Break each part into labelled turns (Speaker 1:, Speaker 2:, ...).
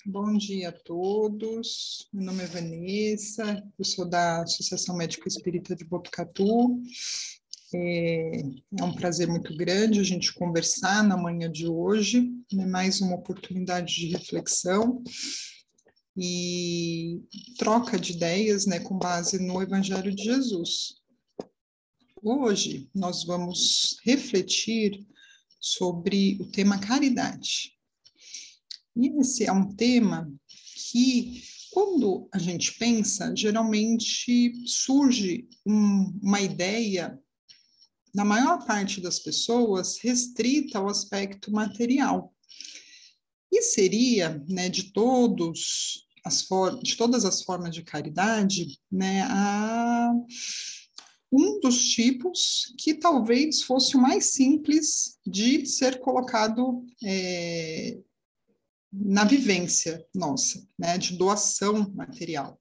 Speaker 1: Bom dia a todos. Meu nome é Vanessa, eu sou da Associação Médico Espírita de Botucatu. É um prazer muito grande a gente conversar na manhã de hoje, né? Mais uma oportunidade de reflexão e troca de ideias, né, com base no Evangelho de Jesus. Hoje nós vamos refletir sobre o tema caridade. E esse é um tema que, quando a gente pensa, geralmente surge uma ideia, na maior parte das pessoas, restrita ao aspecto material. E seria, né, de todas as formas de caridade, né, um dos tipos que talvez fosse o mais simples de ser colocado na vivência nossa, né, de doação material.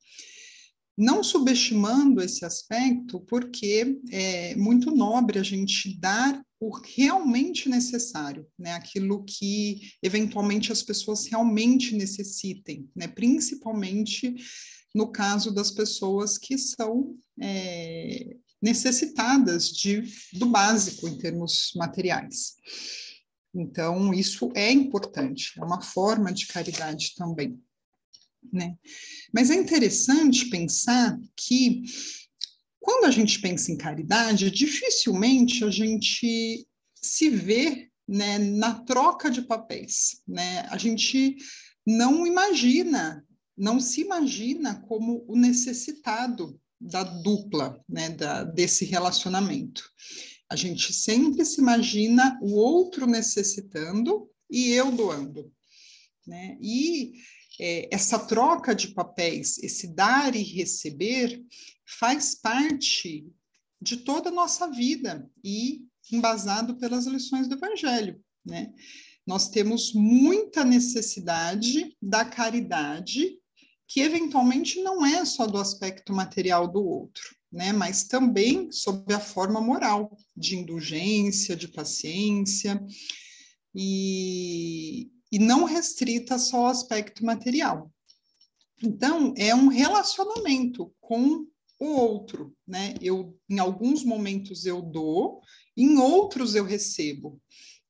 Speaker 1: Não subestimando esse aspecto, porque é muito nobre a gente dar o realmente necessário, né, aquilo que eventualmente as pessoas realmente necessitem, né, principalmente no caso das pessoas que são necessitadas do básico em termos materiais. Então, isso é importante, é uma forma de caridade também, né? Mas é interessante pensar que, quando a gente pensa em caridade, dificilmente a gente se vê, né, na troca de papéis, né? A gente não se imagina como o necessitado da dupla, né, desse relacionamento. A gente sempre se imagina o outro necessitando e eu doando, né? E essa troca de papéis, esse dar e receber, faz parte de toda a nossa vida e embasado pelas lições do Evangelho, né? Nós temos muita necessidade da caridade, que eventualmente não é só do aspecto material do outro, né? Mas também sob a forma moral, de indulgência, de paciência, e não restrita só ao aspecto material. Então, é um relacionamento com o outro, né? Em alguns momentos eu dou, em outros eu recebo.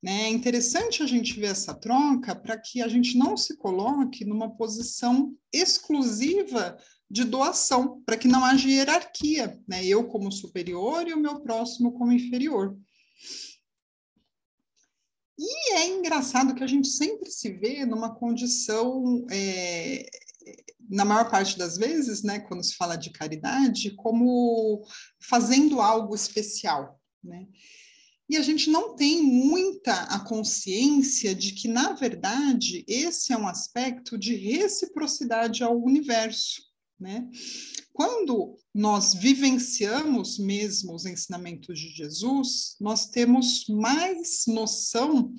Speaker 1: Né? É interessante a gente ver essa troca para que a gente não se coloque numa posição exclusiva de doação, para que não haja hierarquia, né? Eu como superior e o meu próximo como inferior. E é engraçado que a gente sempre se vê numa condição, na maior parte das vezes, né, quando se fala de caridade, como fazendo algo especial, né? E a gente não tem muita a consciência de que, na verdade, esse é um aspecto de reciprocidade ao universo, né? Quando nós vivenciamos mesmo os ensinamentos de Jesus, nós temos mais noção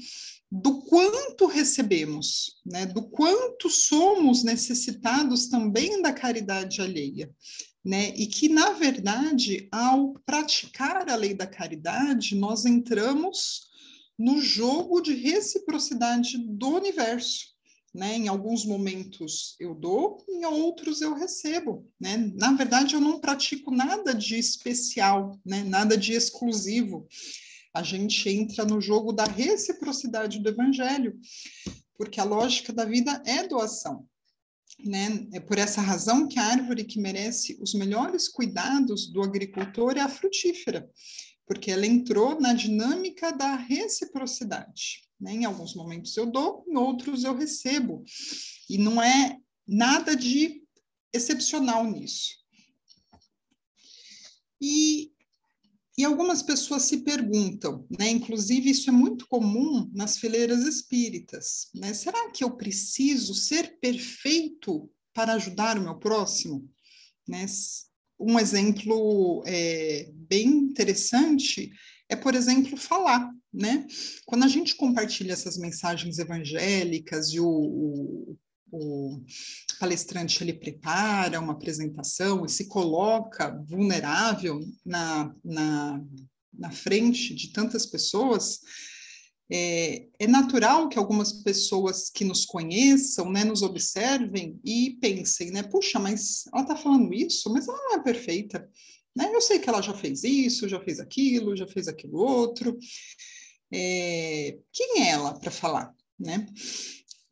Speaker 1: do quanto recebemos, né? Do quanto somos necessitados também da caridade alheia. Né? E que, na verdade, ao praticar a lei da caridade, nós entramos no jogo de reciprocidade do universo. Né? Em alguns momentos eu dou, em outros eu recebo. Né? Na verdade, eu não pratico nada de especial, né? Nada de exclusivo. A gente entra no jogo da reciprocidade do Evangelho, porque a lógica da vida é doação. Né? É por essa razão que a árvore que merece os melhores cuidados do agricultor é a frutífera, porque ela entrou na dinâmica da reciprocidade. Né? Em alguns momentos eu dou, em outros eu recebo. E não é nada de excepcional nisso. E algumas pessoas se perguntam, né? Inclusive isso é muito comum nas fileiras espíritas, né? Será que eu preciso ser perfeito para ajudar o meu próximo? Né? Um exemplo bem interessante é, por exemplo, falar, né? Quando a gente compartilha essas mensagens evangélicas e o palestrante ele prepara uma apresentação e se coloca vulnerável na frente de tantas pessoas, É natural que algumas pessoas que nos conheçam, né, nos observem e pensem, né, puxa, mas ela está falando isso, mas ela não é perfeita, né? Eu sei que ela já fez isso, já fez aquilo outro. Quem é ela para falar, né?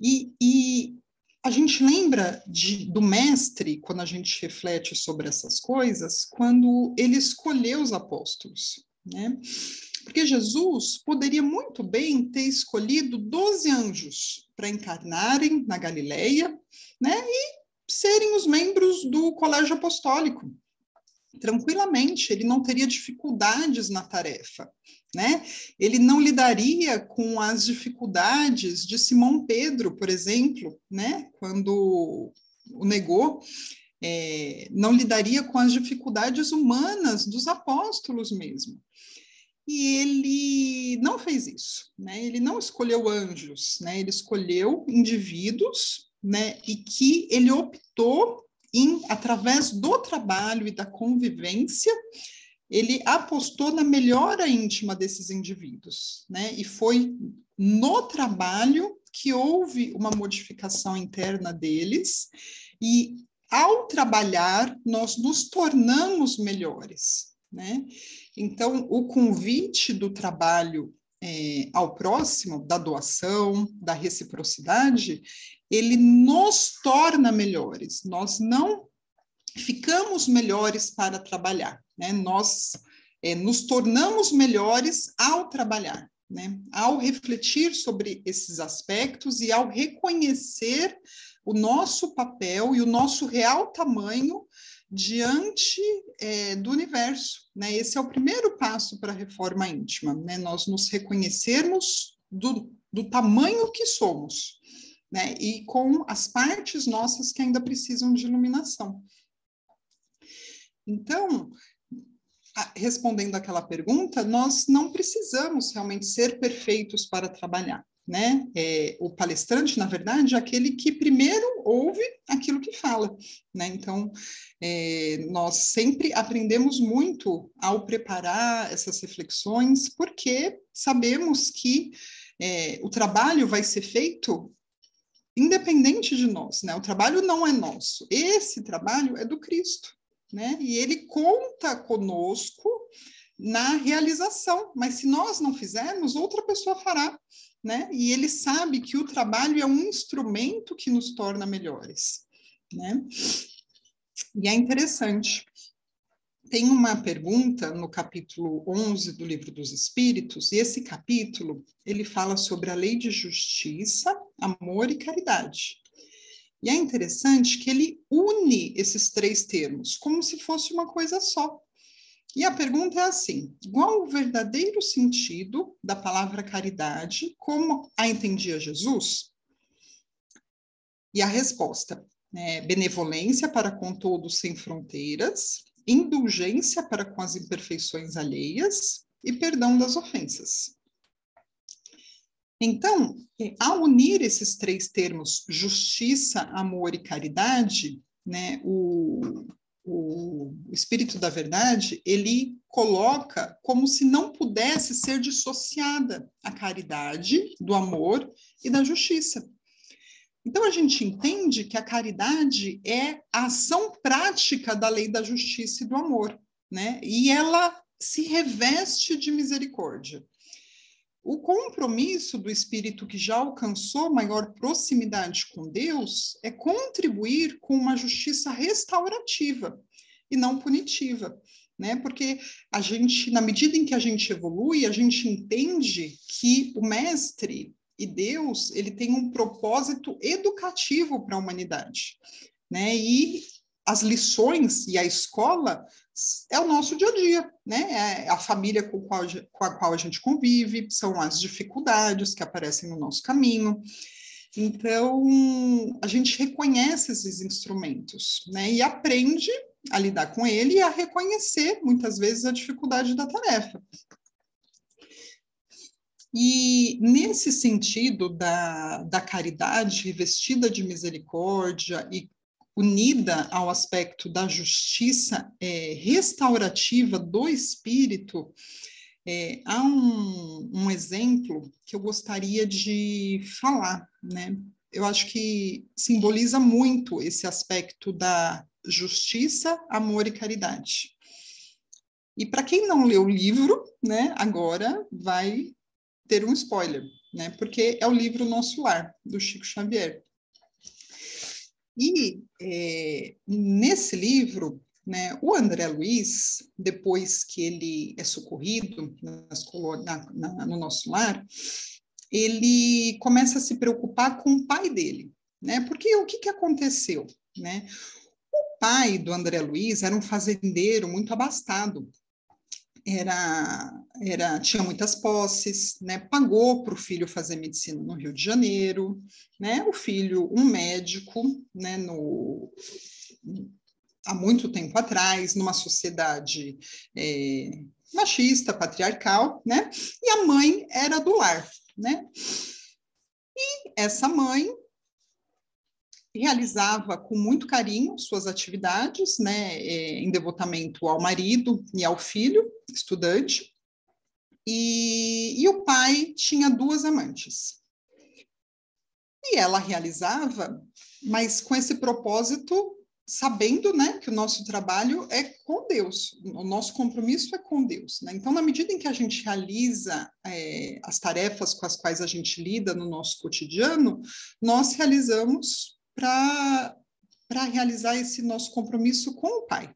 Speaker 1: E a gente lembra do mestre, quando a gente reflete sobre essas coisas, quando ele escolheu os apóstolos, né? Porque Jesus poderia muito bem ter escolhido 12 anjos para encarnarem na Galileia, né? E serem os membros do colégio apostólico. Tranquilamente, ele não teria dificuldades na tarefa, né? Ele não lidaria com as dificuldades de Simão Pedro, por exemplo, né? Quando o negou, não lidaria com as dificuldades humanas dos apóstolos mesmo. E ele não fez isso, né? Ele não escolheu anjos, né? Ele escolheu indivíduos, né? E que ele optou através do trabalho e da convivência, ele apostou na melhora íntima desses indivíduos, né? E foi no trabalho que houve uma modificação interna deles, e ao trabalhar, nós nos tornamos melhores, né? Então, o convite do trabalho ao próximo, da doação, da reciprocidade, ele nos torna melhores. Nós não ficamos melhores para trabalhar, né? Nós nos tornamos melhores ao trabalhar, né? Ao refletir sobre esses aspectos e ao reconhecer o nosso papel e o nosso real tamanho diante do universo, né? Esse é o primeiro passo para a reforma íntima, né? Nós nos reconhecermos do tamanho que somos, né? E com as partes nossas que ainda precisam de iluminação. Então, respondendo àquela pergunta, nós não precisamos realmente ser perfeitos para trabalhar, né? O palestrante, na verdade, é aquele que primeiro ouve aquilo que fala, né? Então, nós sempre aprendemos muito ao preparar essas reflexões, porque sabemos que o trabalho vai ser feito independente de nós, né? O trabalho não é nosso, esse trabalho é do Cristo, né? E ele conta conosco na realização, mas se nós não fizermos, outra pessoa fará, né? E ele sabe que o trabalho é um instrumento que nos torna melhores, né? E é interessante. Tem uma pergunta no capítulo 11 do Livro dos Espíritos, e esse capítulo, ele fala sobre a lei de justiça, amor e caridade. E é interessante que ele une esses três termos, como se fosse uma coisa só. E a pergunta é assim: qual o verdadeiro sentido da palavra caridade, como a entendia Jesus? E a resposta é benevolência para com todos sem fronteiras, indulgência para com as imperfeições alheias e perdão das ofensas. Então, ao unir esses três termos, justiça, amor e caridade, né, o Espírito da Verdade, ele coloca como se não pudesse ser dissociada a caridade do amor e da justiça. Então, a gente entende que a caridade é a ação prática da lei da justiça e do amor, né? E ela se reveste de misericórdia. O compromisso do espírito que já alcançou maior proximidade com Deus é contribuir com uma justiça restaurativa e não punitiva, né? Porque a gente, na medida em que a gente evolui, a gente entende que o mestre e Deus, ele tem um propósito educativo para a humanidade, né? E as lições e a escola é o nosso dia a dia, né? É a família com a qual a gente convive, são as dificuldades que aparecem no nosso caminho. Então, a gente reconhece esses instrumentos, né? E aprende a lidar com ele e a reconhecer, muitas vezes, a dificuldade da tarefa. E nesse sentido da caridade revestida de misericórdia e unida ao aspecto da justiça restaurativa do espírito, Há um exemplo que eu gostaria de falar, né? Eu acho que simboliza muito esse aspecto da justiça, amor e caridade. E para quem não leu o livro, né, agora vai ter um spoiler, né? Porque é o livro Nosso Lar, do Chico Xavier. E nesse livro, né, o André Luiz, depois que ele é socorrido no Nosso Lar, ele começa a se preocupar com o pai dele, né? Porque o que aconteceu, né? O pai do André Luiz era um fazendeiro muito abastado, tinha muitas posses, né? Pagou para o filho fazer medicina no Rio de Janeiro, né? O filho, um médico, né? Há muito tempo atrás, numa sociedade machista, patriarcal, né? E a mãe era do lar, né? E essa mãe realizava com muito carinho suas atividades, né, em devotamento ao marido e ao filho, estudante, e o pai tinha 2 amantes. E ela realizava, mas com esse propósito, sabendo, né, que o nosso trabalho é com Deus, o nosso compromisso é com Deus, né? Então, na medida em que a gente realiza as tarefas com as quais a gente lida no nosso cotidiano, nós realizamos para realizar esse nosso compromisso com o Pai.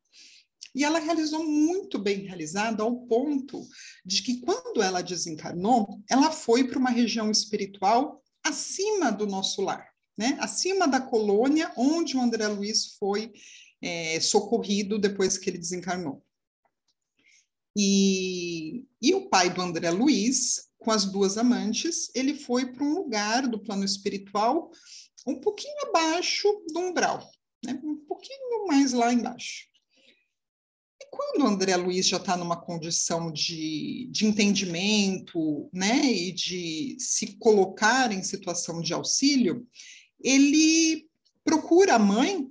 Speaker 1: E ela realizou muito bem realizada, ao ponto de que, quando ela desencarnou, ela foi para uma região espiritual acima do nosso lar, né? Acima da colônia onde o André Luiz foi socorrido depois que ele desencarnou. E o pai do André Luiz, com as 2 amantes, ele foi para um lugar do plano espiritual um pouquinho abaixo do umbral, né? Um pouquinho mais lá embaixo. E quando o André Luiz já está numa condição de entendimento, né, e de se colocar em situação de auxílio, ele procura a mãe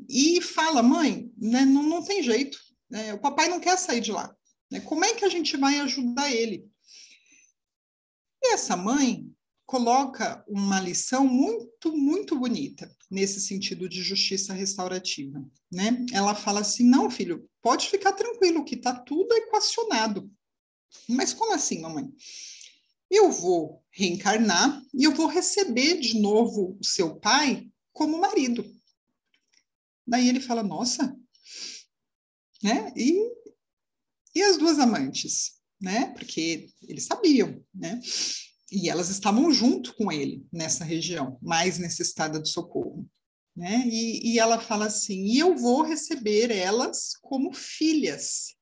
Speaker 1: e fala: mãe, né, não tem jeito, né, o papai não quer sair de lá, né, como é que a gente vai ajudar ele? E essa mãe coloca uma lição muito, muito bonita nesse sentido de justiça restaurativa, né? Ela fala assim: não, filho, pode ficar tranquilo que está tudo equacionado. Mas como assim, mamãe? Eu vou reencarnar e eu vou receber de novo o seu pai como marido. Daí ele fala: nossa, né? E as 2 amantes, né? Porque eles sabiam, né? E elas estavam junto com ele nessa região, mais necessitada de socorro, né? E ela fala assim: e eu vou receber elas como filhas.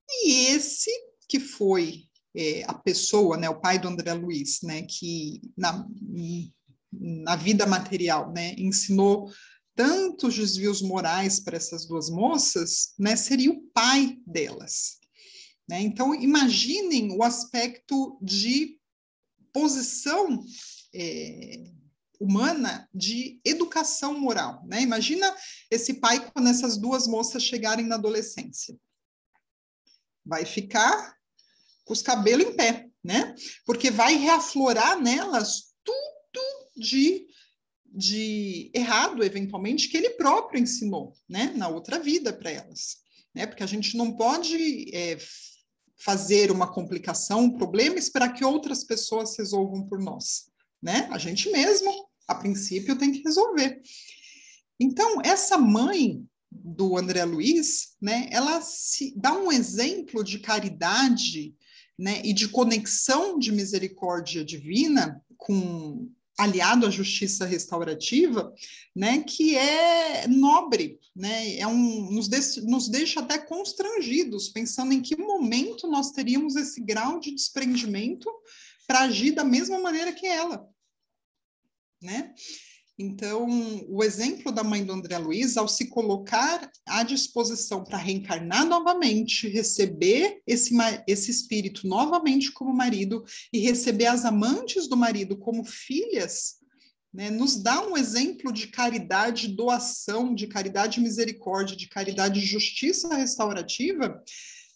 Speaker 1: E esse que foi a pessoa, né, o pai do André Luiz, né, que na vida material, né, ensinou tantos desvios morais para essas 2 moças, né, seria o pai delas. Né? Então, imaginem o aspecto de posição humana de educação moral. Né? Imagina esse pai quando essas 2 moças chegarem na adolescência. Vai ficar com os cabelos em pé, né? Porque vai reaflorar nelas tudo de errado, eventualmente, que ele próprio ensinou, né? Na outra vida para elas. Né? Porque a gente não pode fazer uma complicação, um problema, e esperar que outras pessoas resolvam por nós, né? A gente mesmo, a princípio, tem que resolver. Então, essa mãe do André Luiz, né, ela se dá um exemplo de caridade, né, e de conexão de misericórdia divina com aliado à justiça restaurativa, né, que é nobre, né, nos deixa até constrangidos, pensando em que momento nós teríamos esse grau de desprendimento para agir da mesma maneira que ela, né? Então, o exemplo da mãe do André Luiz, ao se colocar à disposição para reencarnar novamente, receber esse espírito novamente como marido e receber as amantes do marido como filhas, né, nos dá um exemplo de caridade, doação, de caridade e misericórdia, de caridade e justiça restaurativa,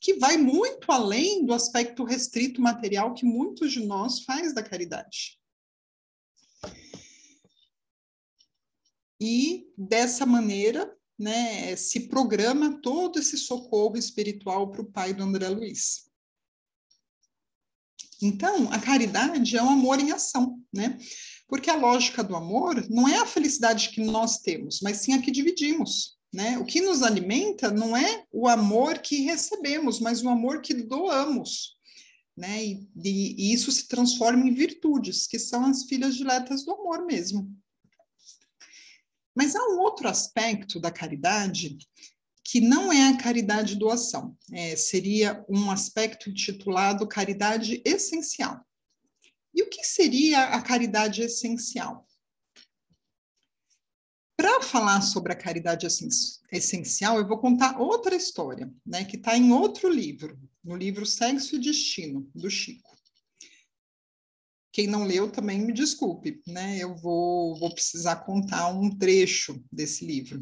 Speaker 1: que vai muito além do aspecto restrito material que muitos de nós faz da caridade. E dessa maneira, né, se programa todo esse socorro espiritual para o pai do André Luiz. Então, a caridade é um amor em ação, né? Porque a lógica do amor não é a felicidade que nós temos, mas sim a que dividimos, né? O que nos alimenta não é o amor que recebemos, mas o amor que doamos, né? E isso se transforma em virtudes, que são as filhas diletas do amor mesmo. Mas há um outro aspecto da caridade que não é a caridade doação, seria um aspecto intitulado caridade essencial. E o que seria a caridade essencial? Para falar sobre a caridade essencial, eu vou contar outra história, né, que está em outro livro, no livro Sexo e Destino, do Chico. Quem não leu também me desculpe, né? Eu vou precisar contar um trecho desse livro.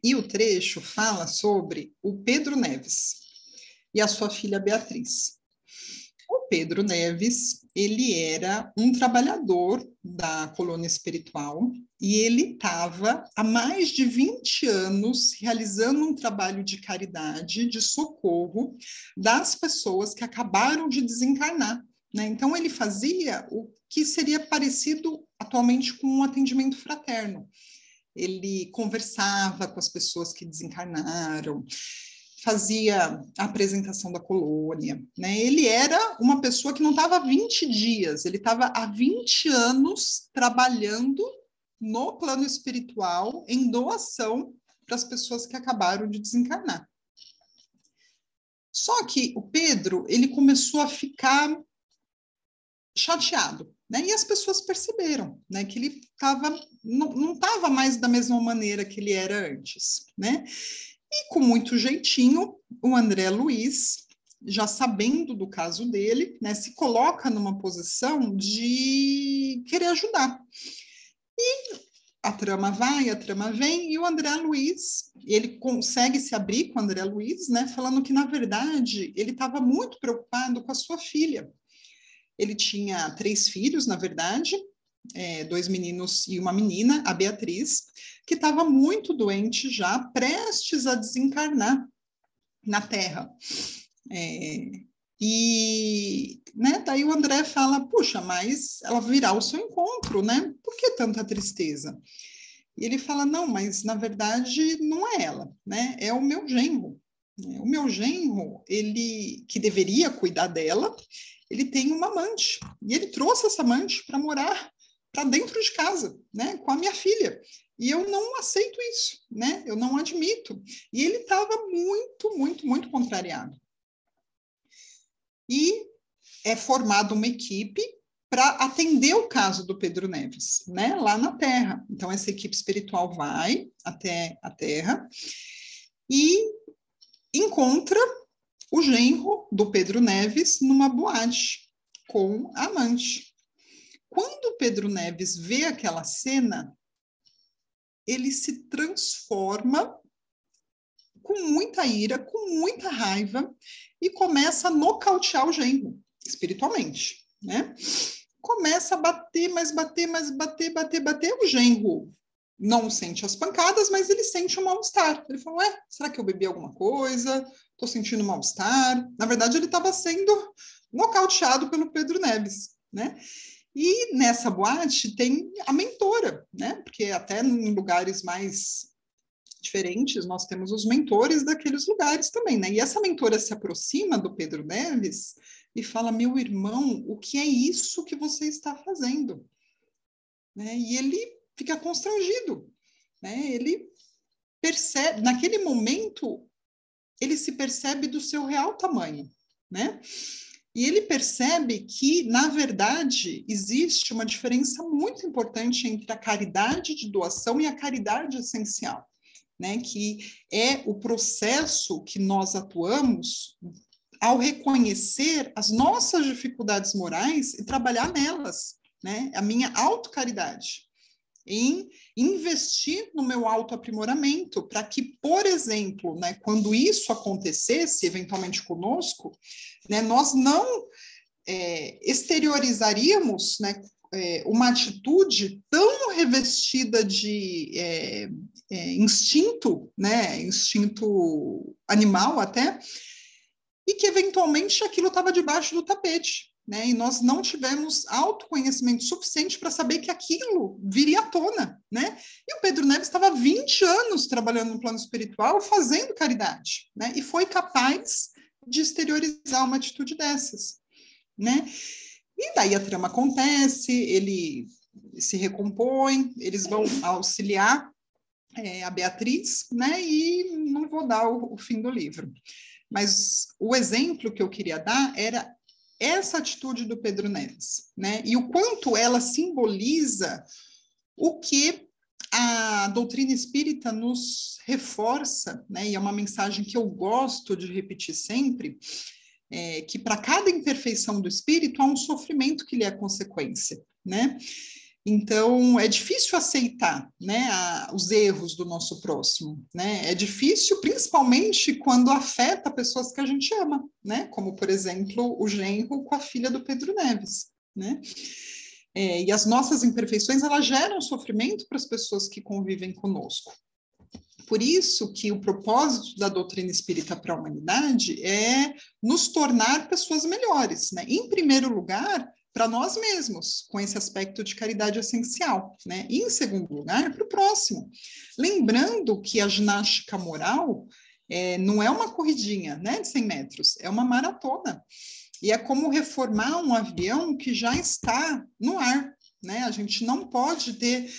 Speaker 1: E o trecho fala sobre o Pedro Neves e a sua filha Beatriz. O Pedro Neves, ele era um trabalhador da colônia espiritual e ele estava há mais de 20 anos realizando um trabalho de caridade, de socorro das pessoas que acabaram de desencarnar, né? Então, ele fazia o que seria parecido atualmente com um atendimento fraterno. Ele conversava com as pessoas que desencarnaram, fazia a apresentação da colônia, né? Ele era uma pessoa que não estava há 20 dias, ele estava há 20 anos trabalhando no plano espiritual em doação para as pessoas que acabaram de desencarnar. Só que o Pedro, ele começou a ficar chateado, né? E as pessoas perceberam, né, que ele não estava mais da mesma maneira que ele era antes, né? E com muito jeitinho, o André Luiz, já sabendo do caso dele, né, se coloca numa posição de querer ajudar. E a trama vai, a trama vem, e o André Luiz, ele consegue se abrir com o André Luiz, né, falando que, na verdade, ele estava muito preocupado com a sua filha. Ele tinha 3 filhos, na verdade, 2 meninos e uma menina, a Beatriz, que estava muito doente já, prestes a desencarnar na Terra. E, né, daí o André fala, puxa, mas ela virá ao seu encontro, né? Por que tanta tristeza? E ele fala, não, mas na verdade não é ela, né? É o meu genro. O meu genro, ele que deveria cuidar dela, ele tem uma amante. E ele trouxe essa amante para morar para dentro de casa, né, com a minha filha. E eu não aceito isso, né? Eu não admito. E ele estava muito, muito, muito contrariado. E é formada uma equipe para atender o caso do Pedro Neves, né, lá na Terra. Então, essa equipe espiritual vai até a Terra e encontra o genro do Pedro Neves numa boate com a amante. Quando o Pedro Neves vê aquela cena, ele se transforma com muita ira, com muita raiva e começa a nocautear o genro, espiritualmente, né? Começa a bater, mas bater, mas bater, bater, bater. O genro não sente as pancadas, mas ele sente um mal-estar. Ele falou, será que eu bebi alguma coisa? Estou sentindo mal-estar. Na verdade, ele estava sendo nocauteado pelo Pedro Neves, né? E nessa boate tem a mentora, né? Porque até em lugares mais diferentes nós temos os mentores daqueles lugares também, né? E essa mentora se aproxima do Pedro Neves e fala, meu irmão, o que é isso que você está fazendo? Né? E ele fica constrangido, né? Ele percebe, naquele momento, ele se percebe do seu real tamanho, né? E ele percebe que, na verdade, existe uma diferença muito importante entre a caridade de doação e a caridade essencial, né? Que é o processo que nós atuamos ao reconhecer as nossas dificuldades morais e trabalhar nelas, né? A minha autocaridade. em investir no meu autoaprimoramento, para que, por exemplo, né, quando isso acontecesse eventualmente conosco, né, nós não exteriorizaríamos, né, uma atitude tão revestida de instinto, né, instinto animal até, e que eventualmente aquilo estava debaixo do tapete. Né? E nós não tivemos autoconhecimento suficiente para saber que aquilo viria à tona. Né? E o Pedro Neves estava há 20 anos trabalhando no plano espiritual, fazendo caridade, né? E foi capaz de exteriorizar uma atitude dessas. Né? E daí a trama acontece, ele se recompõe, eles vão auxiliar a Beatriz, né? E não vou dar o fim do livro. Mas o exemplo que eu queria dar era essa atitude do Pedro Neves, né? E o quanto ela simboliza o que a doutrina espírita nos reforça, né? E é uma mensagem que eu gosto de repetir sempre, que para cada imperfeição do espírito há um sofrimento que lhe é consequência, né? Então, é difícil aceitar, né, os erros do nosso próximo, né? É difícil, principalmente quando afeta pessoas que a gente ama, né? Como, por exemplo, o genro com a filha do Pedro Neves, né? E as nossas imperfeições, elas geram sofrimento para as pessoas que convivem conosco. Por isso que o propósito da doutrina espírita para a humanidade é nos tornar pessoas melhores, né? Em primeiro lugar, para nós mesmos, com esse aspecto de caridade essencial, né? E, em segundo lugar, para o próximo. Lembrando que a ginástica moral não é uma corridinha, né, de 100 metros, é uma maratona. E é como reformar um avião que já está no ar, né? A gente não pode ter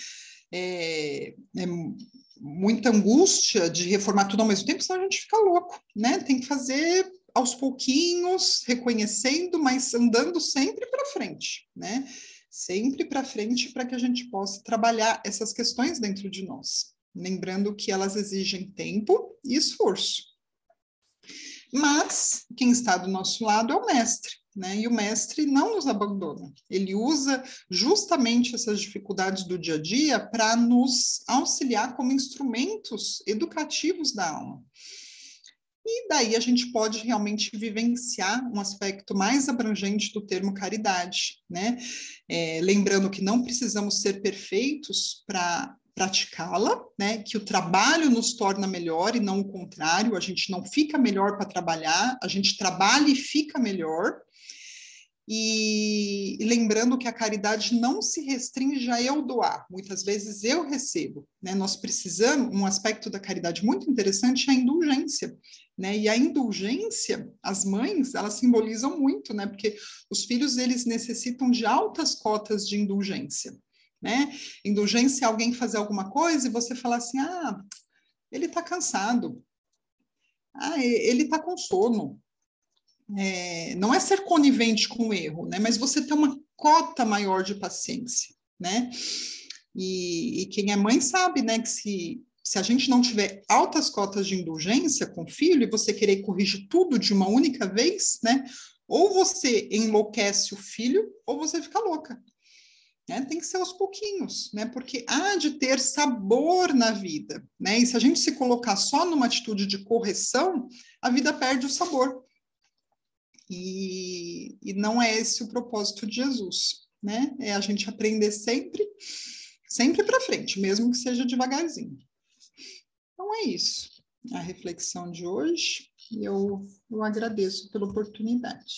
Speaker 1: muita angústia de reformar tudo ao mesmo tempo, senão a gente fica louco, né? Tem que fazer aos pouquinhos, reconhecendo, mas andando sempre para frente, né? Sempre para frente para que a gente possa trabalhar essas questões dentro de nós. Lembrando que elas exigem tempo e esforço. Mas quem está do nosso lado é o mestre, né? E o mestre não nos abandona. Ele usa justamente essas dificuldades do dia a dia para nos auxiliar como instrumentos educativos da alma. E daí a gente pode realmente vivenciar um aspecto mais abrangente do termo caridade, né? Lembrando que não precisamos ser perfeitos para praticá-la, né? Que o trabalho nos torna melhor e não o contrário, a gente não fica melhor para trabalhar, a gente trabalha e fica melhor. E lembrando que a caridade não se restringe a eu doar, muitas vezes eu recebo, né? Nós precisamos, um aspecto da caridade muito interessante é a indulgência, né? E a indulgência, as mães, elas simbolizam muito, né? Porque os filhos, eles necessitam de altas cotas de indulgência, né? Indulgência é alguém fazer alguma coisa e você falar assim, ele está cansado, ele está com sono. Não é ser conivente com o erro, né? Mas você ter uma cota maior de paciência, né? E quem é mãe sabe, né, que se a gente não tiver altas cotas de indulgência com o filho e você querer corrigir tudo de uma única vez, né? Ou você enlouquece o filho ou você fica louca. Né? Tem que ser aos pouquinhos, né? Porque há de ter sabor na vida, né? E se a gente se colocar só numa atitude de correção, a vida perde o sabor. E não é esse o propósito de Jesus, né? É a gente aprender sempre para frente, mesmo que seja devagarzinho. Então é isso, a reflexão de hoje. Eu agradeço pela oportunidade.